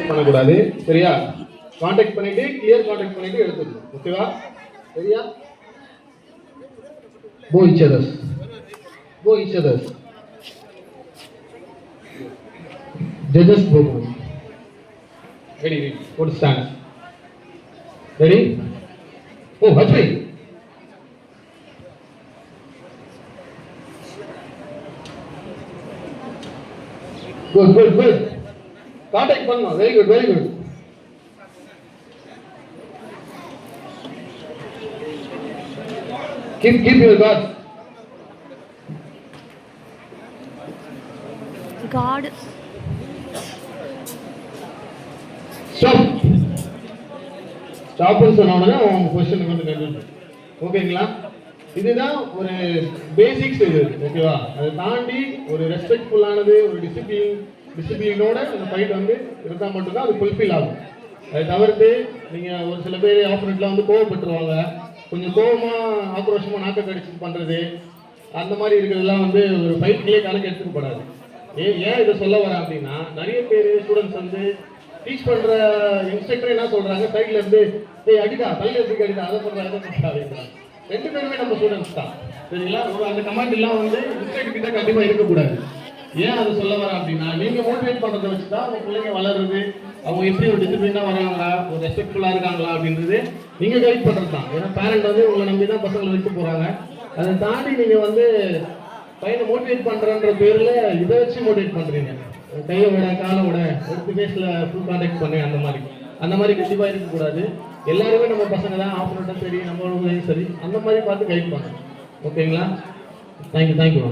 பண்ணக்கூடாது. சரியா? கான்டாக்ட் பண்ணிட்டு கிளியர் கான்டாக்ட் பண்ணிட்டு எடுத்துக்கணும். ஓகேவா? சரியா? Go each others. Go each others. Judges go. Ready? Go to stand. Ready? Oh, Ajay. Good. Contact பண்ணணும். Very good. Keep your guard. God. Stop சொன்னோம்னா உங்க क्वेश्चन வந்து கண்டினியூ. ஓகேங்களா? இதுதான் ஒரு பேசிக்ஸ் இது. ஓகேவா? அதை தாண்டி ஒரு ரெஸ்பெக்ட்ஃபுல்லானது, ஒரு டிசிப்ளினோட இந்த ஃபைட் வந்து இருந்தா மட்டும் தான் அது ஃபுல்ஃபில் ஆகும். அதை தவிர்த்து நீங்க ஒரு சில பேர் ஆப்போனன்ட்லாம் வந்து கோவப்பட்டுருவாங்க. கொஞ்சம் கோவமா ஆக்ரோஷமா நாக்க கடிச்சு பண்றது அந்த மாதிரி இருக்கிறதெல்லாம் வந்து ஒரு ஃபைட்லயே கணக்கு எடுத்துக்கப்படாது. ஏன் இதை சொல்ல வரேன் அப்படின்னா, நிறைய பேர் ஸ்டூடெண்ட்ஸ் வந்து டீச் பண்ற இன்ஸ்ட்ரக்டர் என்ன சொல்றாங்க, சைட்ல இருந்து அடிடா தலையில எடுத்து அடிடா அதை பண்றாங்க. ரெண்டு பேருமே நம்ம ஸ்டூடெண்ட்ஸ் தான். சரிங்களா? அந்த கமாண்ட் எல்லாம் வந்து இன்ஸ்ட்ரக்டர் கிட்ட கண்டிப்பா இருக்கக்கூடாது. ஏன் அதை சொல்ல வரேன் அப்படின்னா, நீங்க மோட்டிவேட் பண்றதை வச்சுதான் உங்க பிள்ளைங்க வளருது, அவங்க எப்படி ஒரு டிசிப்ளினா வராங்களா, ஒரு ரெஸ்பெக்ட்ஃபுல்லா இருக்காங்களா அப்படின்றது நீங்க கைட் பண்றது தான். ஏன்னா பேரண்ட் வந்து உங்களை நம்பி தான் பசங்களை விட்டு போறாங்க. அதை தாண்டி நீங்க வந்து பையனை மோட்டிவேட் பண்றன்ற பேர்ல இதை வச்சு மோட்டிவேட் பண்றீங்க. கையை விட காலை விட எடுத்து பேஸ்ல ஃபுல் கான்டாக்ட் பண்ணி அந்த மாதிரி கண்டிப்பா இருக்கக்கூடாது. எல்லாருமே நம்ம பசங்க தான், ஆப்போனட்டும் சரி நம்மளும் சரி, அந்த மாதிரி பார்த்து கைட் பண்ணணும். ஓகேங்களா? தேங்க்யூ.